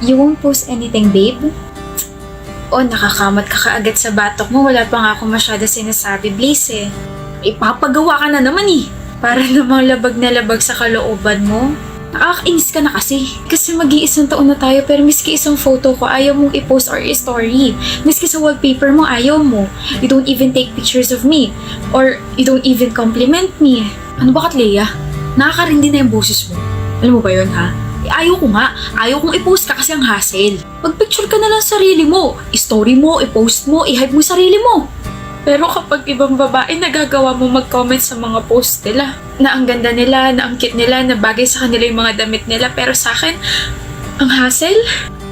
You won't post anything, babe? Oh, nakakamot ka kaagad sa batok mo. Wala pa nga ako masyado sinasabi, Blaze eh. Ipapagawa ka na naman eh. Para namang labag na labag sa kalooban mo. Nakakainis ka na kasi. Kasi mag-iisang taon na tayo pero miski isang photo ko ayaw mong i-post or i-story. Miski sa wallpaper mo ayaw mo. You don't even take pictures of me. Or you don't even compliment me. Ano ba, Katleya? Nakakarindi na yung boses mo. Alam mo ba yun, ha? Ayaw ko nga. Ayaw kong i-post ka kasi ang hassle. Mag-picture ka na lang sarili mo. I-story mo, i-post mo, i-hype mo sarili mo. Pero kapag ibang babae, nagagawa mo mag-comment sa mga post nila. Na ang ganda nila, na ang cute nila, na bagay sa kanila yung mga damit nila. Pero sa akin, ang hassle,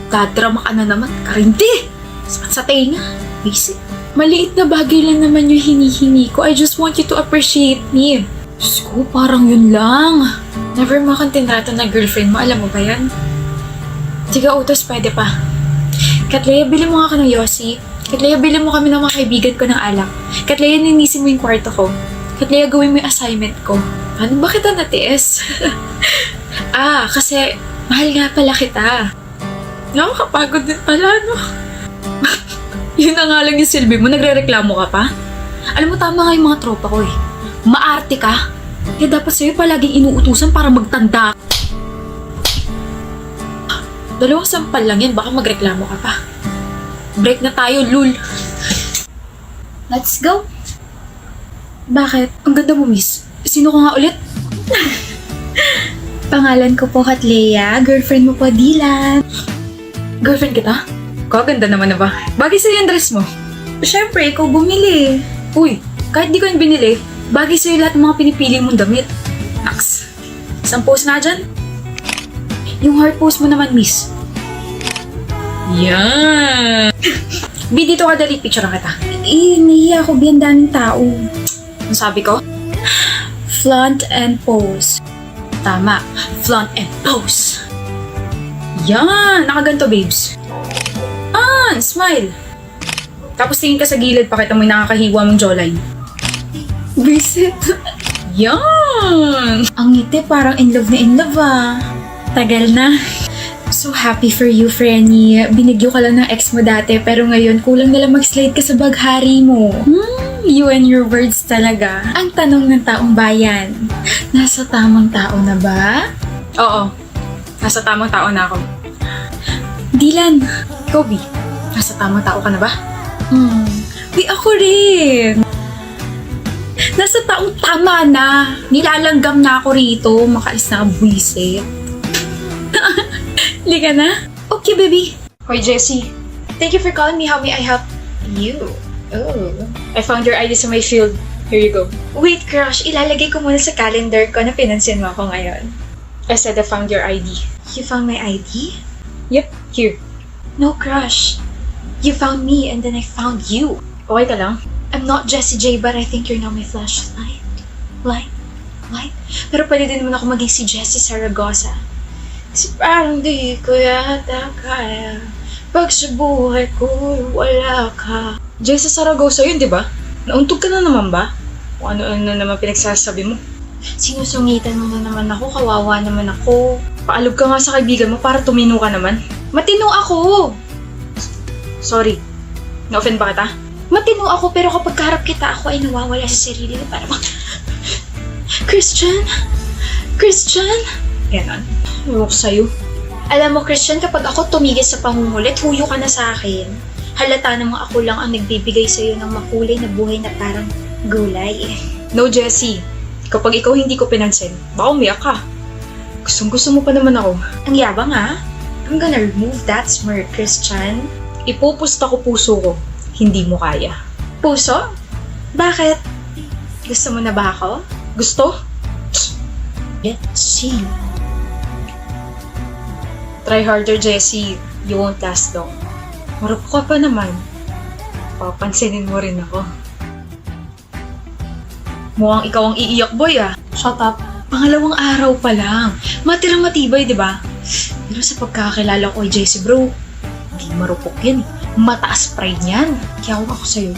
dadrama ka na naman. Karindi! Sakit sa tenga. Basic. Maliit na bagay lang naman yung hinihingi ko. I just want you to appreciate me. Diyos ko, parang yun lang. Never mo akong tinrato na girlfriend mo. Alam mo ba yan? Tiga utos, pwede pa. Katleya, bili mo nga ka ng Yossi. Katleya, bili mo kami ng mga kaibigan ko ng alak. Katleya, ninisin mo yung kwarto ko. Katleya, gawin mo yung assignment ko. Ano ba kita natiis? Kasi mahal nga pala kita. Nakakapagod din pala, no? Yun na nga lang yung silbi mo, nagre-reklamo ka pa? Alam mo, tama nga yung mga tropa ko eh. Maarte ka. Kaya dapat sa'yo palaging inuutusan para magtanda. Dalawang sampal lang yan, baka magreklamo ka pa. Break na tayo, lul. Let's go. Bakit? Ang ganda mo, miss. Sino ka nga ulit? Pangalan ko po, Katleya. Girlfriend mo po, Dylan. Girlfriend kita? Kaganda naman na ba? Bagay sa'yo yung dress mo. Siyempre, ikaw bumili. Uy, kahit di ko yung binili, bagay sa'yo lahat ng mga pinipili mong damit. Naks. Isang pose nga dyan. Yung heart pose mo naman, miss. Yan! Bi, dito ka dali. Picture na kita. Nahiya ako. Bi, ang daming tao. Ano sabi ko? Flaunt and pose. Tama. Flaunt and pose. Yan! Nakaganto, babes. Smile. Tapos tingin ka sa gilid, pakita mo yung nakakahiwa mong jawline. Visit. Yan! Ang ngiti, parang in love ah. Tagal na. So happy for you, Frenny. Binigyo ka lang ng ex mo dati, pero ngayon kulang na lang mag-slide ka sa baghari mo. You and your words talaga. Ang tanong ng taong bayan, nasa tamang tao na ba? Oo. Nasa tamang tao na ako. Dylan. Kobe. Nasa tamang tao ka na ba? Uy, ako rin. Nasa taong tama na. Nilalanggam na ako rito. Makaalis na ang buwisit. Liga na? Okay, baby. Hoy, Jessie. Thank you for calling me. How may I help you? Oh. I found your ID sa my field. Here you go. Wait, crush. Ilalagay ko muna sa calendar ko na pinansin mo ako ngayon. I said I found your ID. You found my ID? Yep, here. No, crush. You found me and then I found you. Okay ka lang? I'm not Jessie J, but I think you're now my flashlight. Light. Pero pwede din naman ako maging si Jessie Saragosa. Kasi parang di ko yata kaya pag sa buhay ko wala ka. Jessie Saragosa yun, di ba? Nauntog ka na naman ba? O ano naman pinagsasabi mo? Sinusungitan mo na naman ako, kawawa naman ako. Paalog ka nga sa kaibigan mo para tumino ka naman. Matino ako! Sorry. Na-offend ba kita? Matino ako pero kapag kaharap kita ako ay nawawala sa sarili ko para Christian? Ganon. Ewan ko sa'yo. Alam mo, Christian, kapag ako tumigil sa pangungulit, huyo ka na sa akin. Halata namang ako lang ang nagbibigay sa'yo ng makulay na buhay na parang gulay. No, Jessie. Kapag ikaw hindi ko pinansin, baka umiyak ka. Gustong-gusto mo pa naman ako. Ang yabang ha? I'm gonna remove that smirk, Christian. Ipupusta ko puso ko. Hindi mo kaya. Puso? Bakit? Gusto mo na ba ako? Gusto? Let's see. Try harder, Jessie. You won't last long. Marupok ka pa naman. Papansinin mo rin ako. Mukhang ikaw ang iiyak, boy ah. Shut up. Pangalawang araw pa lang. Matirang matibay, di ba? Pero sa pagkakakilala ko kay Jessie, bro, hindi marupok yan. Mataas pride niyan. Kaya kung ako sa'yo,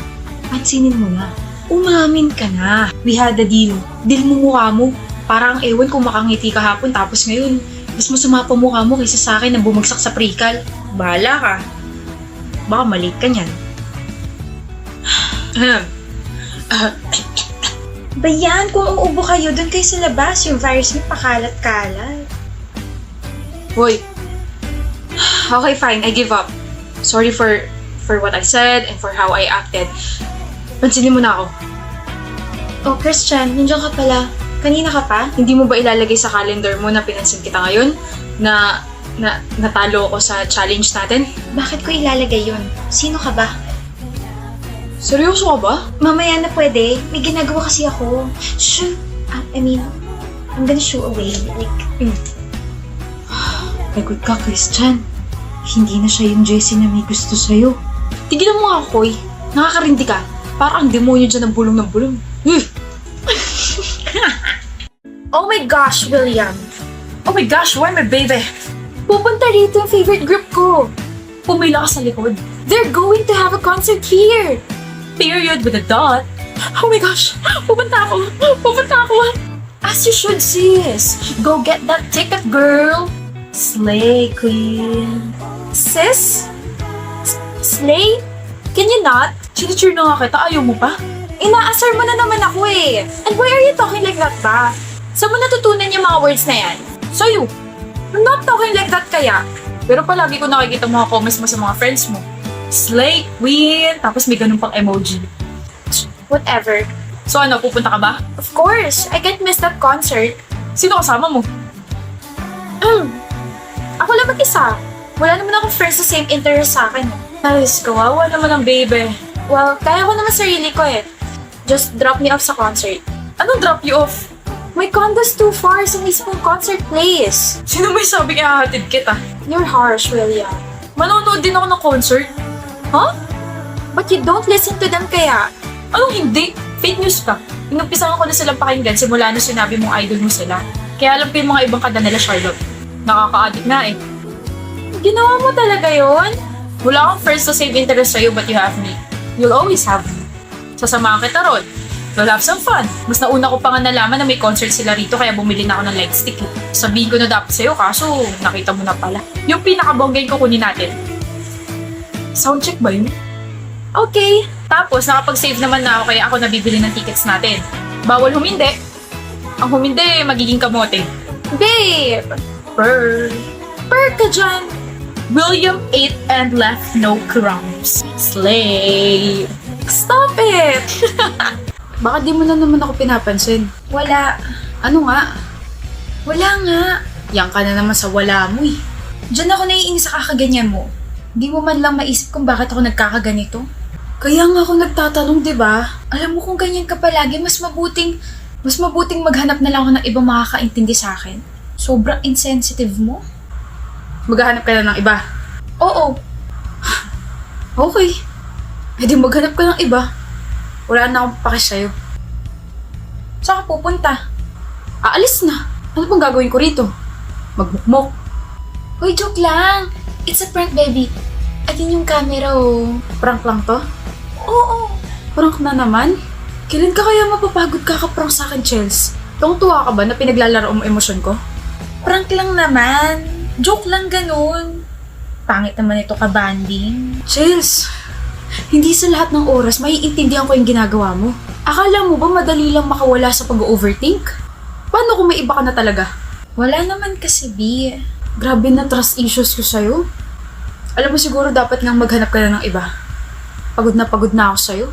pansinin mo na. Umamin ka na. We had a deal. Deal mo mukha mo. Parang ewan kung makangiti kahapon tapos ngayon, Mas masama pa mukha mo kaysa sa akin na bumagsak sa pre-cal. Bahala ka. Baka malate ka niyan. Bayan, kung uubo kayo, doon kayo sa labas. Yung virus niyo pakalat-kalat. Hoy. Okay, fine. I give up. Sorry for what I said and for how I acted. Pansinin mo na ako. Oh, Christian, nandiyan ka pala. Kanina ka pa? Hindi mo ba ilalagay sa calendar mo na pinansin kita ngayon? Na natalo ako sa challenge natin? Bakit ko ilalagay yun? Sino ka ba? Seryoso ka ba? Mamaya na pwede. May ginagawa kasi ako. Shoo! I'm gonna shoo away. Lagot ka, Christian. Hindi na siya yung Jessie na may gusto sa'yo. Tigilan mo nga, Koy. Nakakarindi ka. Parang ang demonyo dyan ng bulong ng bulong. Oh my gosh, William. Oh my gosh, why my baby? Pupunta rito yung favorite group ko. Pumila ka sa likod. They're going to have a concert here. Period with a dot. Oh my gosh, pupunta ako. As you should, sis. Go get that ticket, girl. Slay, queen. Sis? Slay? Can you not? Chinicheer na nga kita, ayaw mo pa? Inaasar mo na naman ako eh. And why are you talking like that ba? Saan mo natutunan yung mga words na yan? So you, I'm not talking like that kaya. Pero palagi ko nakikita mga comments mo sa mga friends mo. Slay, queen, tapos may ganun pang emoji. Whatever. So ano, pupunta ka ba? Of course, I can't miss that concert. Sino kasama mo? Ako lang mag-isa. Wala naman akong friends sa same interest sa akin. Ayos, kawawa naman ang baby. Well, kaya ko naman sarili ko eh. Just drop me off sa concert. Anong drop you off? My condo's too far sa mismong concert place. Sino may sabing ihahatid kita? You're harsh, William. Manonood din ako ng concert. Huh? But you don't listen to them kaya? Anong hindi? Fake news ka. Inumpisahan ko na silang pakinggan simula na sinabi mong idol mo sila. Kaya alam ko yung mga ibang kanta nila, Charlotte. Nakaka-addict nga eh. Ginawa mo talaga yon? Wala akong friends to save interest sa'yo but you have me. You'll always have me. Sasamahan kita ron. We'll have some fun. Mas nauna ko pa nga nalaman na may concert sila rito kaya bumili na ako ng light stick. Sabihin ko na dapat sa'yo kaso nakita mo na pala. Yung pinakabonggay ko kunin natin. Soundcheck ba yun? Okay. Tapos nakapag-save naman na ako kaya ako nabibili ng tickets natin. Bawal humindi. Ang humindi, magiging kamote. Babe! Purr ka dyan! William ate and left no crumbs. Slay! Stop it! Baka di mo na naman ako pinapansin. Wala. Ano nga? Wala nga. Yang ka na naman sa wala mo eh. Diyan ako naiinis sa kakaganyan mo. Di mo man lang maisip kung bakit ako nagkakaganito. Kaya nga ako nagtatanong, di ba? Alam mo kung ganyan ka palagi, mas mabuting maghanap na lang ako ng ibang makakaintindi sa akin. Sobrang insensitive mo. Maghahanap ka na ng iba? Oo. Okay. Eh di maghanap ka ng iba. Wala na akong pake sa'yo. Saan ka pupunta? Aalis na. Ano bang gagawin ko rito? Magmukmok. Hoy, joke lang. It's a prank, baby. Ayun yung camera, oh. Prank lang to? Oo. Prank na naman? Kailan ka kaya mapapagod kakaprank sa akin, Chels? Tuwang-tuwa ka ba na pinaglalaro mo emosyon ko? Prank lang naman. Joke lang ganun. Pangit naman ito ka-banding. Chels, hindi sa lahat ng oras maiintindihan ko yung ginagawa mo. Akala mo ba madali lang makawala sa pag-overthink? Paano kung may iba ka na talaga? Wala naman kasi, B. Grabe na trust issues ko sa'yo. Alam mo siguro dapat ngang maghanap ka na ng iba. Pagod na ako sa'yo.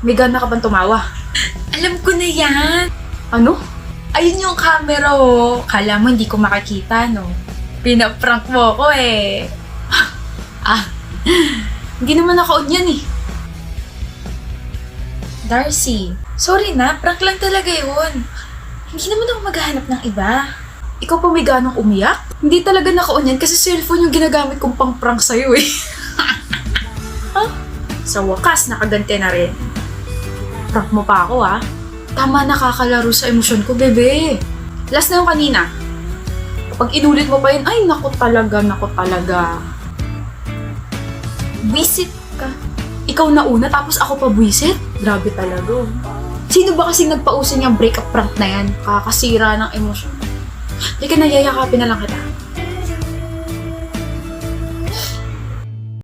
May gana ka bang tumawa? Alam ko na yan. Ano? Ayun yung camera, oh. Kala mo hindi ko makakita, no? Pinaprank mo ko eh. Hindi naman ako yan eh. Darcy, sorry na, prank lang talaga yun. Hindi naman ako maghahanap ng iba. Ikaw pa may ganong umiyak? Hindi talaga naka-on yan kasi cellphone yung ginagamit kong pang-prank sa'yo eh. Sa wakas, nakaganti na rin. Prank mo pa ako ah. Tama, nakakalaro sa emosyon ko, bebe. Last na yung kanina. Kapag inulit mo pa yun, ay naku talaga. Buisit ka. Ikaw na una, tapos ako pa buisit? Grabe talaga. Sino ba kasing nagpausin yung breakup prank na yan? Kakasira ng emosyon. Hindi ka na, yayakapin na lang kita.